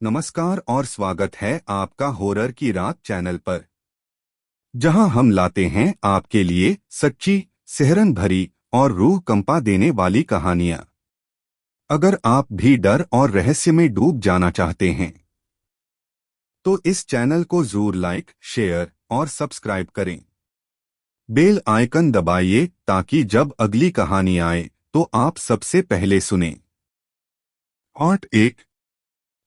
नमस्कार और स्वागत है आपका हॉरर की रात चैनल पर, जहां हम लाते हैं आपके लिए सच्ची, सिहरन भरी और रूह कंपा देने वाली कहानियां। अगर आप भी डर और रहस्य में डूब जाना चाहते हैं तो इस चैनल को जरूर लाइक, शेयर और सब्सक्राइब करें। बेल आइकन दबाइए ताकि जब अगली कहानी आए तो आप सबसे पहले सुनें। पार्ट 1।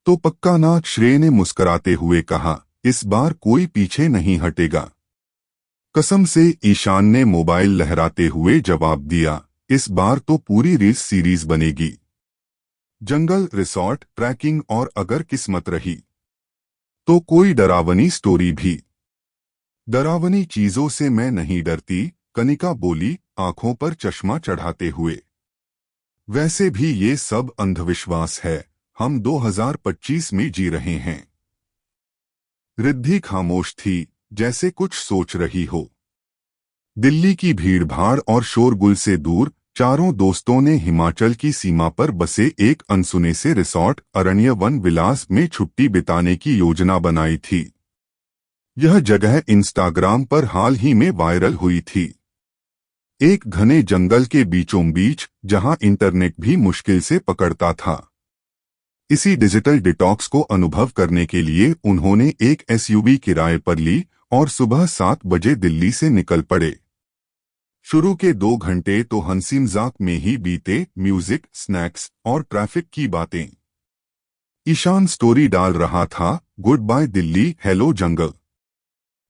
तो पक्का ना, श्रेय ने मुस्कुराते हुए कहा, इस बार कोई पीछे नहीं हटेगा। कसम से, ईशान ने मोबाइल लहराते हुए जवाब दिया, इस बार तो पूरी रील सीरीज बनेगी। जंगल, रिसॉर्ट, ट्रैकिंग और अगर किस्मत रही तो कोई डरावनी स्टोरी भी। डरावनी चीजों से मैं नहीं डरती, कनिका बोली, आंखों पर चश्मा चढ़ाते हुए। वैसे भी ये सब अंधविश्वास है, हम 2025 में जी रहे हैं। रिद्धि खामोश थी, जैसे कुछ सोच रही हो। दिल्ली की भीड़भाड़ और शोरगुल से दूर चारों दोस्तों ने हिमाचल की सीमा पर बसे एक अनसुने से रिसॉर्ट अरण्य वन विलास में छुट्टी बिताने की योजना बनाई थी। यह जगह इंस्टाग्राम पर हाल ही में वायरल हुई थी। एक घने जंगल के बीचों बीच, जहां इंटरनेट भी मुश्किल से पकड़ता था। इसी डिजिटल डिटॉक्स को अनुभव करने के लिए उन्होंने एक एसयूवी किराए पर ली और सुबह 7 बजे दिल्ली से निकल पड़े। शुरू के 2 घंटे तो हंसी मजाक में ही बीते, म्यूजिक, स्नैक्स और ट्रैफिक की बातें। ईशान स्टोरी डाल रहा था, गुड बाय दिल्ली, हेलो जंगल।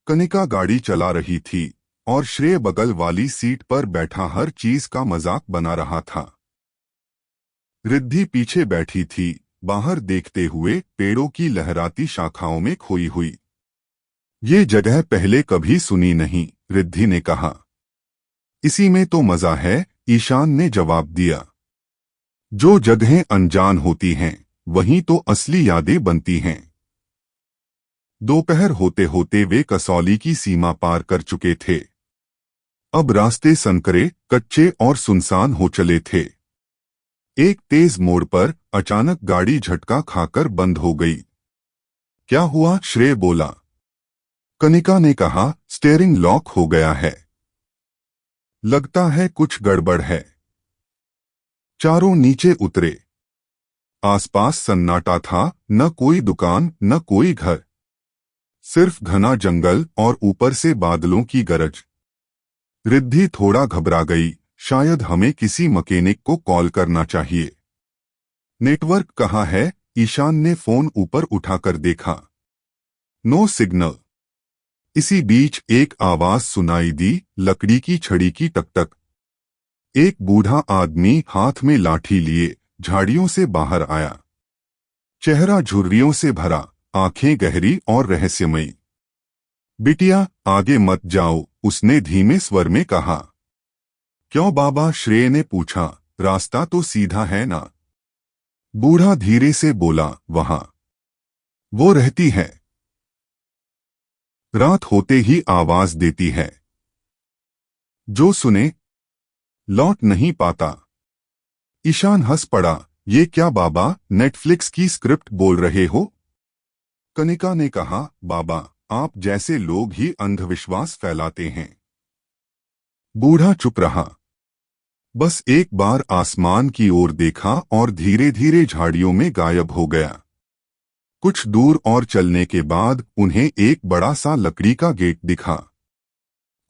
कनिका गाड़ी चला रही थी और श्रेय बगल वाली सीट पर बैठा हर चीज का मजाक बना रहा था। रिद्धि पीछे बैठी थी, बाहर देखते हुए, पेड़ों की लहराती शाखाओं में खोई हुई। ये जगह पहले कभी सुनी नहीं, रिद्धि ने कहा। इसी में तो मजा है, ईशान ने जवाब दिया। जो जगहें अनजान होती हैं, वहीं तो असली यादें बनती हैं। दोपहर होते होते वे कसौली की सीमा पार कर चुके थे। अब रास्ते संकरे, कच्चे और सुनसान हो चले थे। एक तेज मोड़ पर अचानक गाड़ी झटका खाकर बंद हो गई। क्या हुआ? श्रेय बोला। कनिका ने कहा, स्टीयरिंग लॉक हो गया है। लगता है कुछ गड़बड़ है। चारों नीचे उतरे। आसपास सन्नाटा था, न कोई दुकान, न कोई घर। सिर्फ घना जंगल और ऊपर से बादलों की गरज। रिद्धि थोड़ा घबरा गई, शायद हमें किसी मैकेनिक को कॉल करना चाहिए। नेटवर्क कहाँ है? ईशान ने फोन ऊपर उठाकर देखा। No signal. इसी बीच एक आवाज सुनाई दी, लकड़ी की छड़ी की टकटक। एक बूढ़ा आदमी हाथ में लाठी लिए झाड़ियों से बाहर आया। चेहरा झुर्रियों से भरा, आंखें गहरी और रहस्यमयी। बिटिया, आगे मत जाओ, उसने धीमे स्वर में कहा। क्यों बाबा? श्रेय ने पूछा। रास्ता तो सीधा है ना? बूढ़ा धीरे से बोला, वहां वो रहती है। रात होते ही आवाज देती है। जो सुने लौट नहीं पाता। ईशान हंस पड़ा। ये क्या बाबा, नेटफ्लिक्स की स्क्रिप्ट बोल रहे हो? कनिका ने कहा, बाबा, आप जैसे लोग ही अंधविश्वास फैलाते हैं। बूढ़ा चुप रहा। बस एक बार आसमान की ओर देखा और धीरे धीरे झाड़ियों में गायब हो गया। कुछ दूर और चलने के बाद उन्हें एक बड़ा सा लकड़ी का गेट दिखा।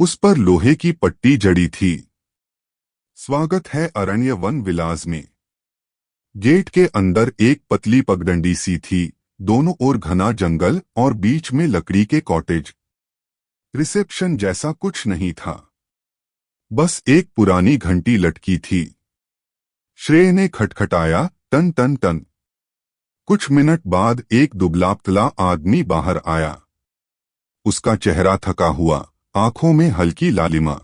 उस पर लोहे की पट्टी जड़ी थी। स्वागत है अरण्य वन विलास में। गेट के अंदर एक पतली पगडंडी सी थी, दोनों ओर घना जंगल और बीच में लकड़ी के कॉटेज। रिसेप्शन जैसा कुछ नहीं था, बस एक पुरानी घंटी लटकी थी। श्रेय ने खटखटाया, टन टन टन। कुछ मिनट बाद एक दुबला पतला आदमी बाहर आया। उसका चेहरा थका हुआ, आंखों में हल्की लालिमा।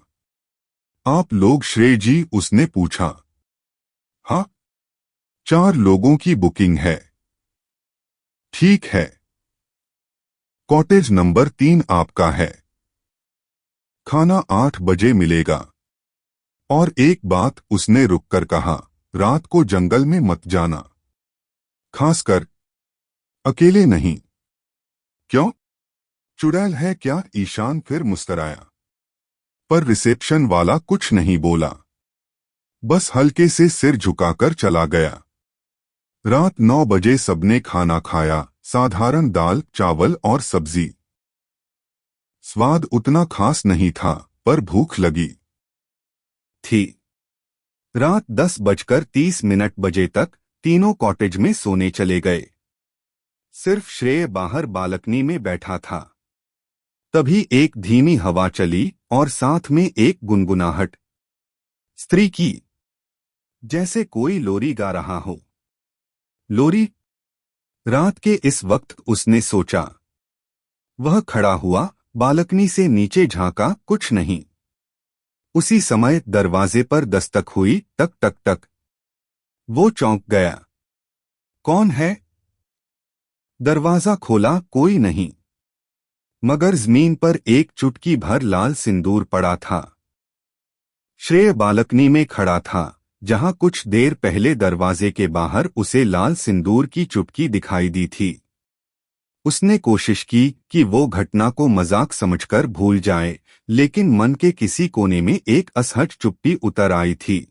आप लोग श्रेय जी? उसने पूछा। हाँ, 4 लोगों की बुकिंग है। ठीक है। कॉटेज नंबर 3 आपका है। खाना 8 बजे मिलेगा। और एक बात, उसने रुककर कहा, रात को जंगल में मत जाना। खासकर अकेले नहीं। क्यों? चुड़ैल है क्या? ईशान फिर मुस्कराया। पर रिसेप्शन वाला कुछ नहीं बोला, बस हल्के से सिर झुकाकर चला गया। रात 9 बजे सबने खाना खाया, साधारण दाल चावल और सब्जी। स्वाद उतना खास नहीं था, पर भूख लगी थी। रात 10:30 बजे तक तीनों कॉटेज में सोने चले गए। सिर्फ श्रेय बाहर बालकनी में बैठा था। तभी एक धीमी हवा चली और साथ में एक गुनगुनाहट, स्त्री की, जैसे कोई लोरी गा रहा हो। लोरी? रात के इस वक्त उसने सोचा। वह खड़ा हुआ, बालकनी से नीचे झांका, कुछ नहीं। उसी समय दरवाजे पर दस्तक हुई, टक टक टक। वो चौंक गया। कौन है? दरवाजा खोला, कोई नहीं, मगर जमीन पर एक चुटकी भर लाल सिंदूर पड़ा था। श्रेय बालकनी में खड़ा था, जहां कुछ देर पहले दरवाजे के बाहर उसे लाल सिंदूर की चुटकी दिखाई दी थी। उसने कोशिश की कि वो घटना को मजाक समझकर भूल जाए, लेकिन मन के किसी कोने में एक असहज चुप्पी उतर आई थी।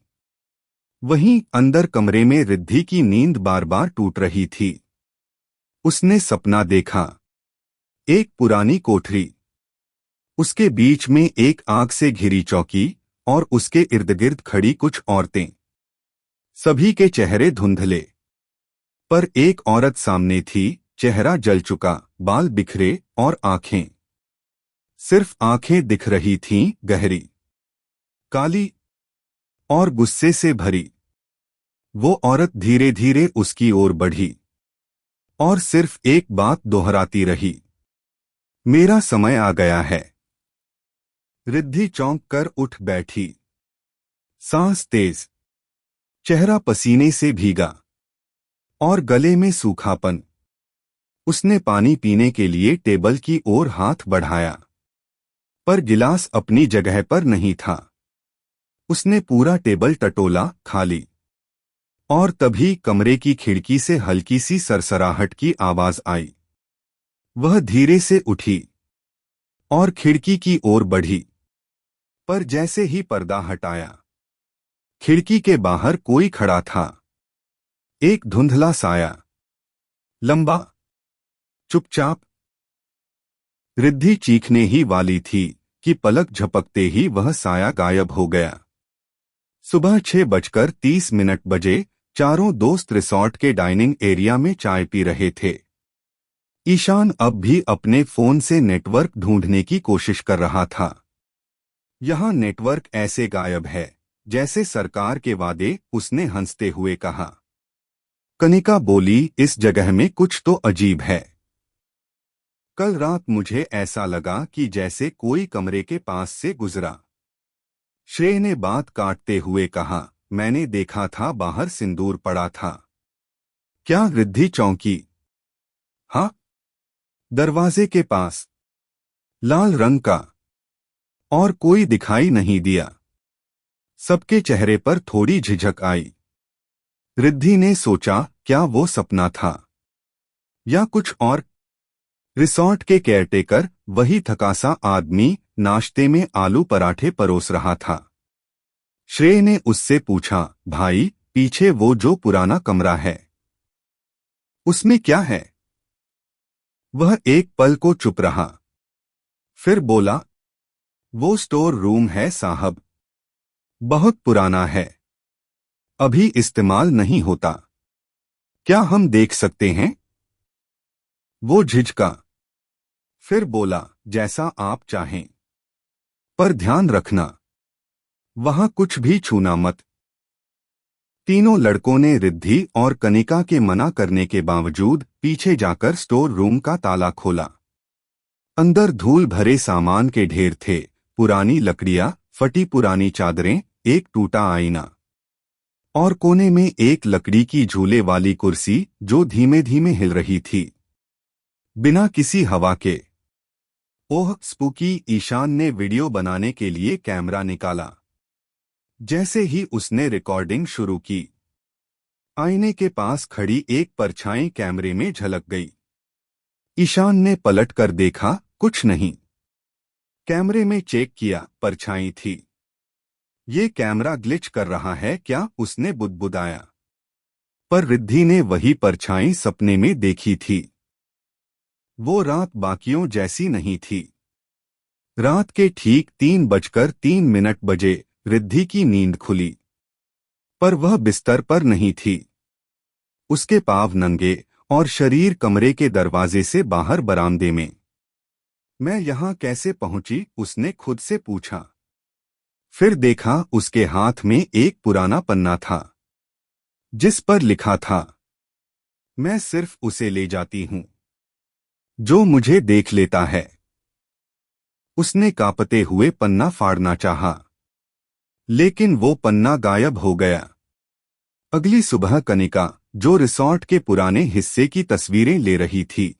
वहीं अंदर कमरे में रिद्धि की नींद बार बार टूट रही थी। उसने सपना देखा। एक पुरानी कोठरी, उसके बीच में एक आग से घिरी चौकी और उसके इर्द गिर्द खड़ी कुछ औरतें। सभी के चेहरे धुंधले, पर एक औरत सामने थी, चेहरा जल चुका, बाल बिखरे और आंखें, सिर्फ आंखें दिख रही थीं, गहरी, काली और गुस्से से भरी। वो औरत धीरे धीरे उसकी ओर बढ़ी और सिर्फ एक बात दोहराती रही, मेरा समय आ गया है। रिद्धि चौंक कर उठ बैठी, सांस तेज, चेहरा पसीने से भीगा और गले में सूखापन। उसने पानी पीने के लिए टेबल की ओर हाथ बढ़ाया, पर गिलास अपनी जगह पर नहीं था। उसने पूरा टेबल टटोला, खाली। और तभी कमरे की खिड़की से हल्की सी सरसराहट की आवाज आई। वह धीरे से उठी और खिड़की की ओर बढ़ी, पर जैसे ही पर्दा हटाया, खिड़की के बाहर कोई खड़ा था। एक धुंधला साया, लंबा, चुपचाप। रिद्धि चीखने ही वाली थी कि पलक झपकते ही वह साया गायब हो गया। सुबह 6:30 बजे चारों दोस्त रिसॉर्ट के डाइनिंग एरिया में चाय पी रहे थे। ईशान अब भी अपने फोन से नेटवर्क ढूंढने की कोशिश कर रहा था। यहाँ नेटवर्क ऐसे गायब है जैसे सरकार के वादे, उसने हंसते हुए कहा। कनिका बोली, इस जगह में कुछ तो अजीब है। कल रात मुझे ऐसा लगा कि जैसे कोई कमरे के पास से गुजरा। श्रेय ने बात काटते हुए कहा, मैंने देखा था बाहर सिंदूर पड़ा था। क्या? रिद्धि चौंकी। हाँ, दरवाजे के पास, लाल रंग का, और कोई दिखाई नहीं दिया। सबके चेहरे पर थोड़ी झिझक आई। रिद्धि ने सोचा, क्या वो सपना था या कुछ और? रिसॉर्ट के केयरटेकर, वही थकासा आदमी, नाश्ते में आलू पराठे परोस रहा था। श्रेय ने उससे पूछा, भाई, पीछे वो जो पुराना कमरा है, उसमें क्या है? वह एक पल को चुप रहा, फिर बोला, वो स्टोर रूम है साहब, बहुत पुराना है, अभी इस्तेमाल नहीं होता। क्या हम देख सकते हैं? वो झिझका, फिर बोला, जैसा आप चाहें, पर ध्यान रखना, वहां कुछ भी छूना मत। तीनों लड़कों ने रिद्धि और कनिका के मना करने के बावजूद पीछे जाकर स्टोर रूम का ताला खोला। अंदर धूल भरे सामान के ढेर थे, पुरानी लकड़ियां, फटी पुरानी चादरें, एक टूटा आईना और कोने में एक लकड़ी की झूले वाली कुर्सी जो धीमे धीमे हिल रही थी, बिना किसी हवा के। ओह स्पूकी! ईशान ने वीडियो बनाने के लिए कैमरा निकाला। जैसे ही उसने रिकॉर्डिंग शुरू की, आईने के पास खड़ी एक परछाई कैमरे में झलक गई। ईशान ने पलट कर देखा, कुछ नहीं। कैमरे में चेक किया, परछाई थी। ये कैमरा ग्लिच कर रहा है क्या, उसने बुदबुदाया। पर रिद्धि ने वही परछाई सपने में देखी थी। वो रात बाकियों जैसी नहीं थी। रात के ठीक 3:03 बजे रिद्धि की नींद खुली। पर वह बिस्तर पर नहीं थी। उसके पाँव नंगे और शरीर कमरे के दरवाजे से बाहर बरामदे में। मैं यहां कैसे पहुंची, उसने खुद से पूछा। फिर देखा, उसके हाथ में एक पुराना पन्ना था जिस पर लिखा था, मैं सिर्फ उसे ले जाती हूं जो मुझे देख लेता है। उसने कांपते हुए पन्ना फाड़ना चाहा, लेकिन वो पन्ना गायब हो गया। अगली सुबह कनिका, जो रिसॉर्ट के पुराने हिस्से की तस्वीरें ले रही थी,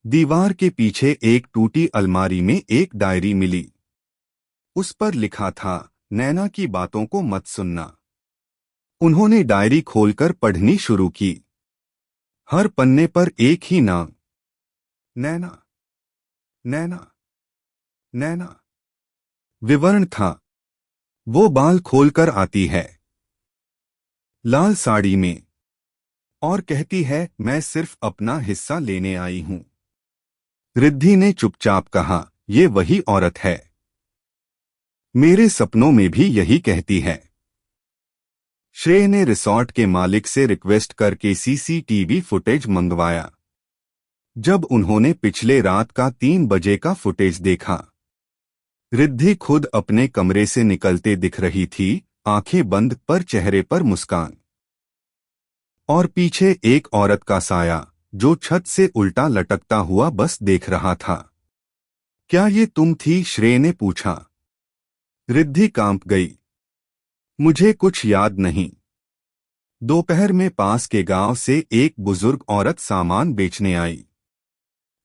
दीवार के पीछे एक टूटी अलमारी में एक डायरी मिली। उस पर लिखा था, नैना की बातों को मत सुनना। उन्होंने डायरी खोलकर पढ़नी शुरू की। हर पन्ने पर एक ही नाम, नैना, नैना, नैना। विवरण था, वो बाल खोलकर आती है, लाल साड़ी में, और कहती है, मैं सिर्फ अपना हिस्सा लेने आई हूं। रिद्धि ने चुपचाप कहा, ये वही औरत है। मेरे सपनों में भी यही कहती है। श्रेय ने रिसॉर्ट के मालिक से रिक्वेस्ट करके सीसीटीवी फुटेज मंगवाया। जब उन्होंने पिछले रात का 3 बजे का फुटेज देखा, रिद्धि खुद अपने कमरे से निकलते दिख रही थी, आंखें बंद पर चेहरे पर मुस्कान। और पीछे एक औरत का साया जो छत से उल्टा लटकता हुआ बस देख रहा था। क्या ये तुम थी, श्रेय ने पूछा। रिद्धि कांप गई। मुझे कुछ याद नहीं। दोपहर में पास के गांव से एक बुजुर्ग औरत सामान बेचने आई।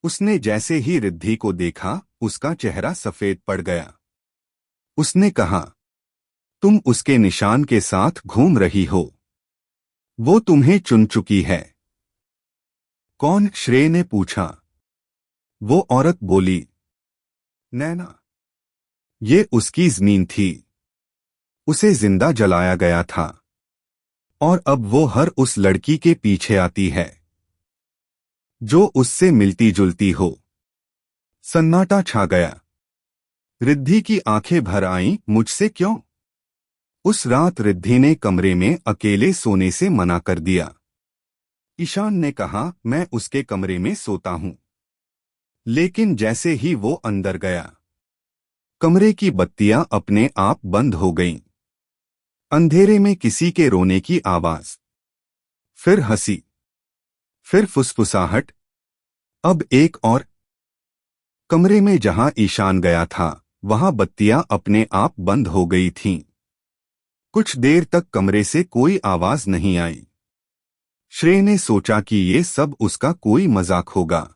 उसने जैसे ही रिद्धि को देखा, उसका चेहरा सफेद पड़ गया। उसने कहा, तुम उसके निशान के साथ घूम रही हो। वो तुम्हें चुन चुकी है। कौन, श्रेय ने पूछा। वो औरत बोली, नैना। ये उसकी जमीन थी। उसे जिंदा जलाया गया था, और अब वो हर उस लड़की के पीछे आती है जो उससे मिलती जुलती हो। सन्नाटा छा गया। रिद्धि की आंखें भर आईं, मुझसे क्यों? उस रात रिद्धि ने कमरे में अकेले सोने से मना कर दिया। ईशान ने कहा, मैं उसके कमरे में सोता हूं। लेकिन जैसे ही वो अंदर गया, कमरे की बत्तियां अपने आप बंद हो गईं। अंधेरे में किसी के रोने की आवाज, फिर हंसी, फिर फुसफुसाहट, अब एक और। कमरे में जहां ईशान गया था, वहां बत्तियां अपने आप बंद हो गई थीं। कुछ देर तक कमरे से कोई आवाज नहीं आई। श्रेय ने सोचा कि ये सब उसका कोई मजाक होगा।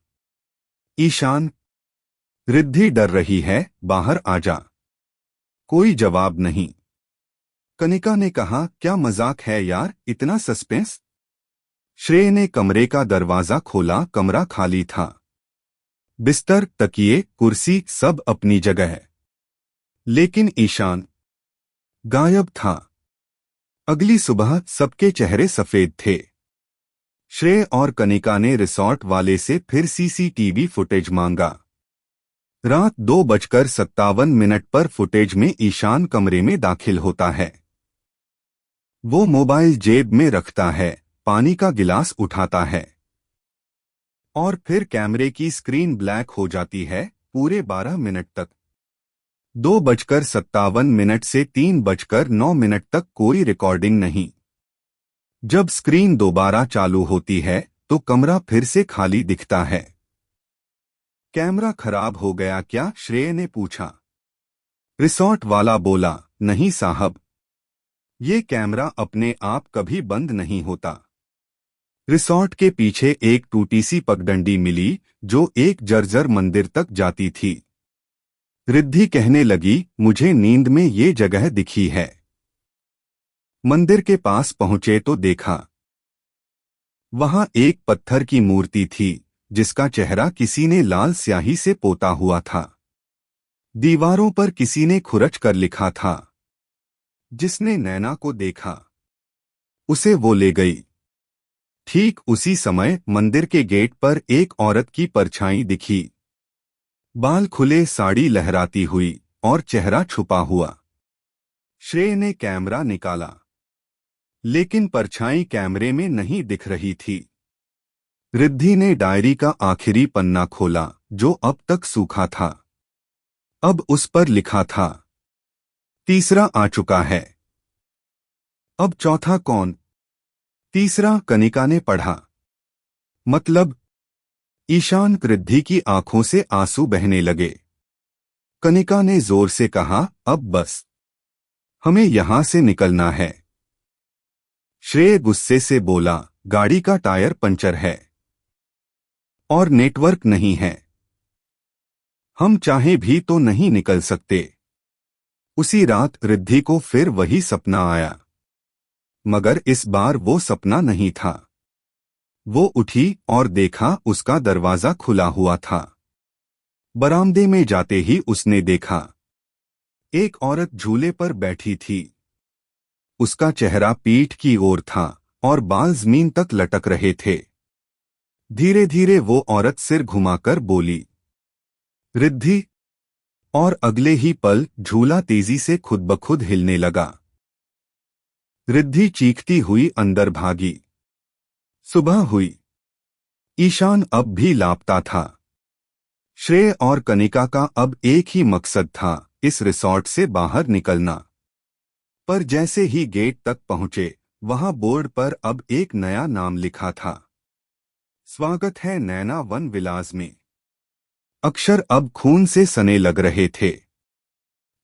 ईशान, रिद्धि डर रही है, बाहर आ जा। कोई जवाब नहीं। कनिका ने कहा, क्या मजाक है यार, इतना सस्पेंस? श्रेय ने कमरे का दरवाजा खोला, कमरा खाली था। बिस्तर, तकिए, कुर्सी सब अपनी जगह है। लेकिन ईशान गायब था। अगली सुबह सबके चेहरे सफेद थे। श्रेय और कनिका ने रिसॉर्ट वाले से फिर सीसीटीवी फुटेज मांगा। रात 2:57 पर फुटेज में ईशान कमरे में दाखिल होता है। वो मोबाइल जेब में रखता है, पानी का गिलास उठाता है, और फिर कैमरे की स्क्रीन ब्लैक हो जाती है, पूरे 12 मिनट तक। 2:57 से 3:09 तक कोई रिकॉर्डिंग नहीं। जब स्क्रीन दोबारा चालू होती है तो कमरा फिर से खाली दिखता है। कैमरा खराब हो गया क्या, श्रेय ने पूछा। रिसॉर्ट वाला बोला, नहीं साहब, ये कैमरा अपने आप कभी बंद नहीं होता। रिसॉर्ट के पीछे एक टूटी सी पगडंडी मिली जो एक जर्जर मंदिर तक जाती थी। रिद्धि कहने लगी, मुझे नींद में ये जगह दिखी है। मंदिर के पास पहुंचे तो देखा, वहां एक पत्थर की मूर्ति थी जिसका चेहरा किसी ने लाल स्याही से पोता हुआ था। दीवारों पर किसी ने खुरच कर लिखा था, जिसने नैना को देखा उसे वो ले गई। ठीक उसी समय मंदिर के गेट पर एक औरत की परछाई दिखी, बाल खुले, साड़ी लहराती हुई और चेहरा छुपा हुआ। श्रेय ने कैमरा निकाला, लेकिन परछाई कैमरे में नहीं दिख रही थी। रिद्धि ने डायरी का आखिरी पन्ना खोला, जो अब तक सूखा था। अब उस पर लिखा था, तीसरा आ चुका है। अब चौथा कौन? तीसरा, कनिका ने पढ़ा। मतलब? ईशान। रिद्धि की आंखों से आंसू बहने लगे। कनिका ने जोर से कहा, अब बस, हमें यहां से निकलना है। श्रेय गुस्से से बोला, गाड़ी का टायर पंचर है और नेटवर्क नहीं है। हम चाहे भी तो नहीं निकल सकते। उसी रात रिद्धि को फिर वही सपना आया, मगर इस बार वो सपना नहीं था। वो उठी और देखा उसका दरवाजा खुला हुआ था। बरामदे में जाते ही उसने देखा एक औरत झूले पर बैठी थी। उसका चेहरा पीठ की ओर था और बाल जमीन तक लटक रहे थे। धीरे धीरे वो औरत सिर घुमाकर बोली, रिद्धि। और अगले ही पल झूला तेजी से खुद ब खुद हिलने लगा। रिद्धि चीखती हुई अंदर भागी। सुबह हुई। ईशान अब भी लापता था। श्रेय और कनिका का अब एक ही मकसद था, इस रिसॉर्ट से बाहर निकलना। पर जैसे ही गेट तक पहुंचे, वहां बोर्ड पर अब एक नया नाम लिखा था, स्वागत है नैना वन विलास में। अक्षर अब खून से सने लग रहे थे।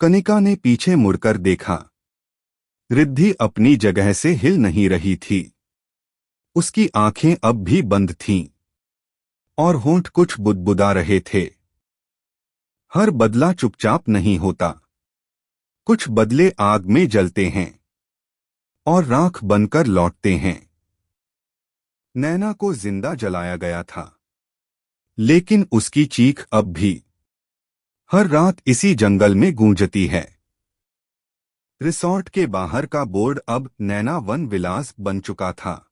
कनिका ने पीछे मुड़कर देखा। रिद्धि अपनी जगह से हिल नहीं रही थी। उसकी आंखें अब भी बंद थीं और होंठ कुछ बुदबुदा रहे थे। हर बदला चुपचाप नहीं होता। कुछ बदले आग में जलते हैं और राख बनकर लौटते हैं। नैना को जिंदा जलाया गया था, लेकिन उसकी चीख अब भी हर रात इसी जंगल में गूंजती है। रिसॉर्ट के बाहर का बोर्ड अब नैना वन विलास बन चुका था।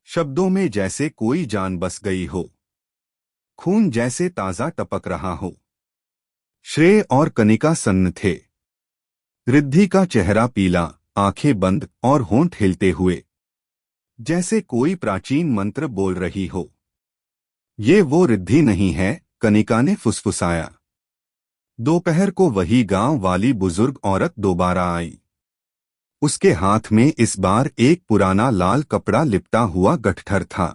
शब्दों में जैसे कोई जान बस गई हो, खून जैसे ताजा टपक रहा हो। श्रेय और कनिका सन्न थे। रिद्धि का चेहरा पीला, आंखें बंद और होंठ हिलते हुए, जैसे कोई प्राचीन मंत्र बोल रही हो। ये वो रिद्धि नहीं है, कनिका ने फुसफुसाया। दोपहर को वही गांव वाली बुजुर्ग औरत दोबारा आई। उसके हाथ में इस बार एक पुराना लाल कपड़ा लिपटा हुआ गठठर था।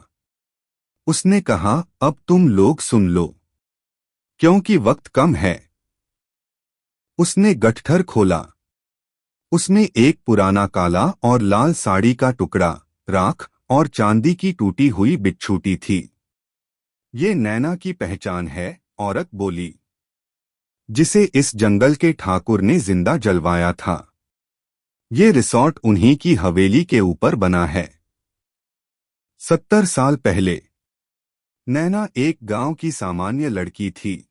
उसने कहा, अब तुम लोग सुन लो, क्योंकि वक्त कम है। उसने गठठर खोला। उसमें एक पुराना काला और लाल साड़ी का टुकड़ा, राख और चांदी की टूटी हुई बिच्छूटी थी। ये नैना की पहचान है, औरत बोली, जिसे इस जंगल के ठाकुर ने जिंदा जलवाया था। ये रिसॉर्ट उन्हीं की हवेली के ऊपर बना है। 70 साल पहले नैना एक गांव की सामान्य लड़की थी।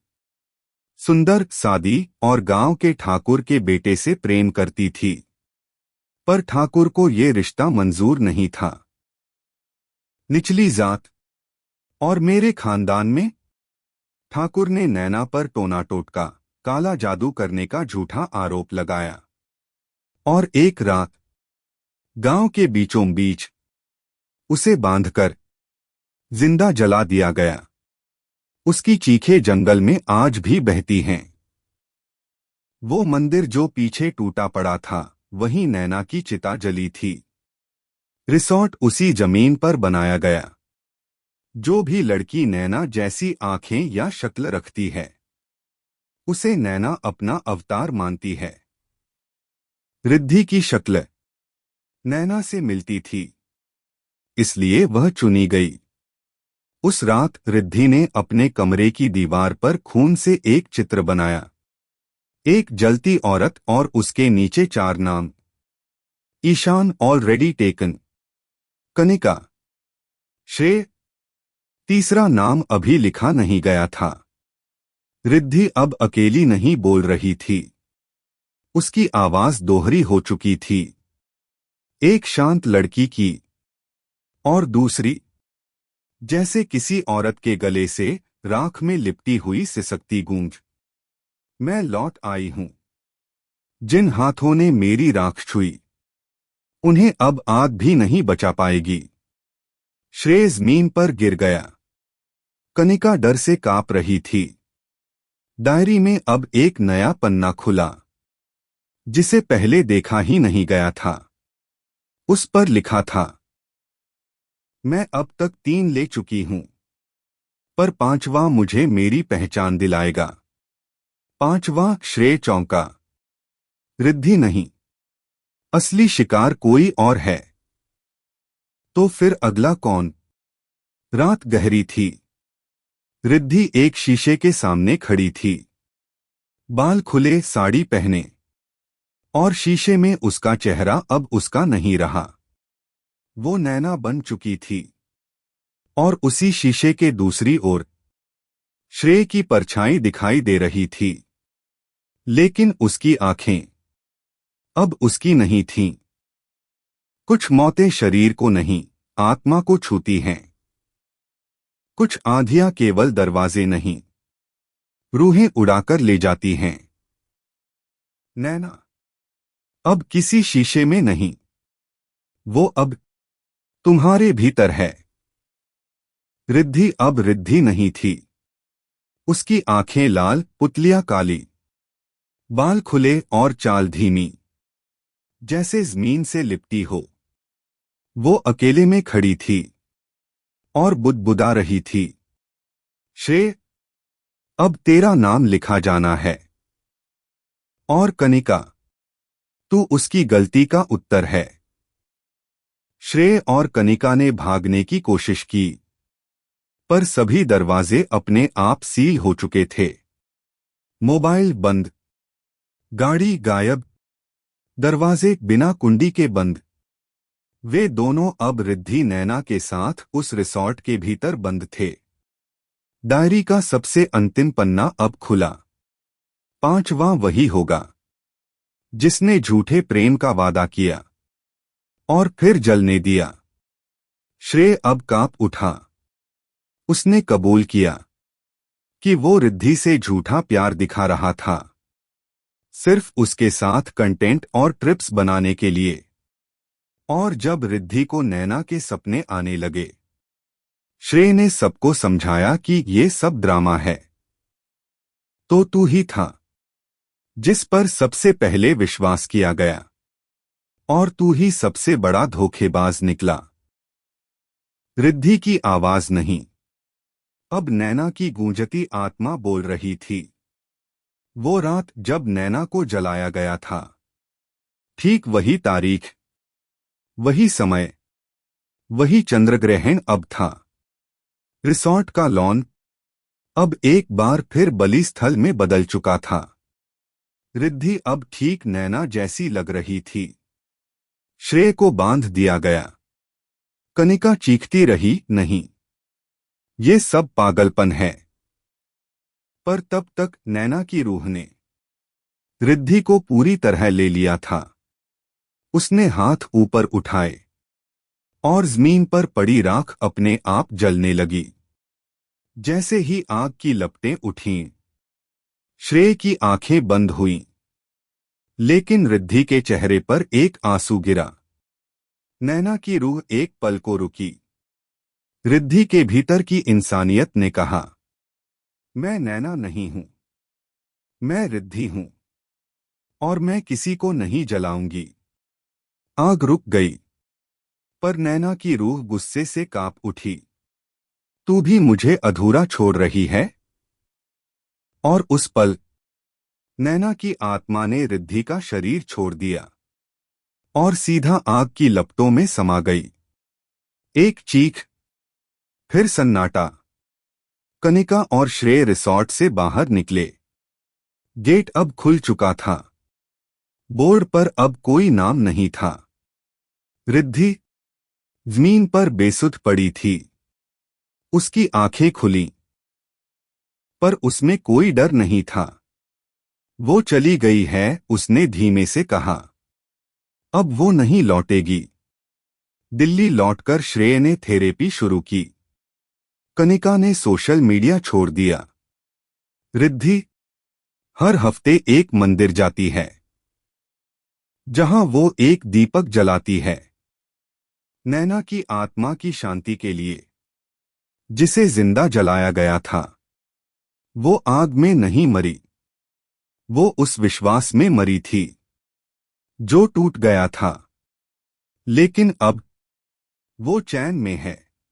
सुंदर, सादी और गांव के ठाकुर के बेटे से प्रेम करती थी। पर ठाकुर को ये रिश्ता मंजूर नहीं था। निचली जात और मेरे खानदान में, ठाकुर ने नैना पर टोना टोटका, काला जादू करने का झूठा आरोप लगाया। और एक रात गांव के बीचों बीच उसे बांधकर जिंदा जला दिया गया। उसकी चीखें जंगल में आज भी बहती हैं। वो मंदिर जो पीछे टूटा पड़ा था, वहीं नैना की चिता जली थी। रिसॉर्ट उसी जमीन पर बनाया गया। जो भी लड़की नैना जैसी आंखें या शक्ल रखती है, उसे नैना अपना अवतार मानती है। रिद्धि की शक्ल नैना से मिलती थी, इसलिए वह चुनी गई। उस रात रिद्धि ने अपने कमरे की दीवार पर खून से एक चित्र बनाया, एक जलती औरत और उसके नीचे 4 नाम, ईशान ऑलरेडी टेकन, कनिका, श्रेय, तीसरा नाम अभी लिखा नहीं गया था। रिद्धि अब अकेली नहीं बोल रही थी। उसकी आवाज दोहरी हो चुकी थी, एक शांत लड़की की और दूसरी, जैसे किसी औरत के गले से राख में लिपटी हुई सिसकती गूंज। मैं लौट आई हूं। जिन हाथों ने मेरी राख छुई, उन्हें अब आग भी नहीं बचा पाएगी। श्रेय जमीन पर गिर गया। कनिका डर से कांप रही थी। डायरी में अब एक नया पन्ना खुला, जिसे पहले देखा ही नहीं गया था। उस पर लिखा था, मैं अब तक 3 ले चुकी हूं, पर 5वां मुझे मेरी पहचान दिलाएगा। 5वां। श्रेय चौंका। रिद्धि नहीं, असली शिकार कोई और है। तो फिर अगला कौन? रात गहरी थी। रिद्धि एक शीशे के सामने खड़ी थी, बाल खुले, साड़ी पहने, और शीशे में उसका चेहरा अब उसका नहीं रहा। वो नैना बन चुकी थी, और उसी शीशे के दूसरी ओर श्रेय की परछाई दिखाई दे रही थी। लेकिन उसकी आंखें अब उसकी नहीं थीं। कुछ मौतें शरीर को नहीं, आत्मा को छूती हैं। कुछ आंधियां केवल दरवाजे नहीं, रूहें उड़ाकर ले जाती हैं। नैना अब किसी शीशे में नहीं, वो अब तुम्हारे भीतर है। रिद्धि अब रिद्धि नहीं थी। उसकी आंखें लाल, पुतलियां काली, बाल खुले और चाल धीमी, जैसे जमीन से लिपटी हो। वो अकेले में खड़ी थी और बुदबुदा रही थी, श्रेय, अब तेरा नाम लिखा जाना है। और कनिका, तू उसकी गलती का उत्तर है। श्रेय और कनिका ने भागने की कोशिश की, पर सभी दरवाजे अपने आप सील हो चुके थे। मोबाइल बंद, गाड़ी गायब, दरवाजे बिना कुंडी के बंद। वे दोनों अब रिद्धि नैना के साथ उस रिसॉर्ट के भीतर बंद थे। डायरी का सबसे अंतिम पन्ना अब खुला। 5वां वही होगा, जिसने झूठे प्रेम का वादा किया और फिर जलने दिया। श्रेय अब कांप उठा। उसने कबूल किया कि वो रिद्धि से झूठा प्यार दिखा रहा था, सिर्फ उसके साथ कंटेंट और ट्रिप्स बनाने के लिए। और जब रिद्धि को नैना के सपने आने लगे, श्रेय ने सबको समझाया कि ये सब ड्रामा है। तो तू ही था जिस पर सबसे पहले विश्वास किया गया, और तू ही सबसे बड़ा धोखेबाज निकला। रिद्धि की आवाज नहीं, अब नैना की गूंजती आत्मा बोल रही थी। वो रात जब नैना को जलाया गया था, ठीक वही तारीख, वही समय, वही चंद्रग्रहण अब था। रिसॉर्ट का लॉन अब एक बार फिर बलि स्थल में बदल चुका था। रिद्धि अब ठीक नैना जैसी लग रही थी। श्रेय को बांध दिया गया। कनिका चीखती रही, नहीं, ये सब पागलपन है। पर तब तक नैना की रूह ने रिद्धि को पूरी तरह ले लिया था। उसने हाथ ऊपर उठाए और जमीन पर पड़ी राख अपने आप जलने लगी। जैसे ही आग की लपटें उठीं, श्रेय की आंखें बंद हुईं, लेकिन रिद्धि के चेहरे पर एक आंसू गिरा। नैना की रूह एक पल को रुकी। रिद्धि के भीतर की इंसानियत ने कहा, मैं नैना नहीं हूं, मैं रिद्धि हूं, और मैं किसी को नहीं जलाऊंगी। आग रुक गई, पर नैना की रूह गुस्से से कांप उठी। तू भी मुझे अधूरा छोड़ रही है? और उस पल नैना की आत्मा ने रिद्धि का शरीर छोड़ दिया और सीधा आग की लपटों में समा गई। एक चीख, फिर सन्नाटा। कनिका और श्रेय रिसॉर्ट से बाहर निकले। गेट अब खुल चुका था। बोर्ड पर अब कोई नाम नहीं था। रिद्धि जमीन पर बेसुध पड़ी थी। उसकी आंखें खुली, पर उसमें कोई डर नहीं था। वो चली गई है, उसने धीमे से कहा। अब वो नहीं लौटेगी। दिल्ली लौटकर श्रेय ने थेरेपी शुरू की। कनिका ने सोशल मीडिया छोड़ दिया। रिद्धि हर हफ्ते एक मंदिर जाती है, जहां वो एक दीपक जलाती है, नैना की आत्मा की शांति के लिए, जिसे जिंदा जलाया गया था। वो आग में नहीं मरी, वो उस विश्वास में मरी थी जो टूट गया था। लेकिन अब वो चैन में है।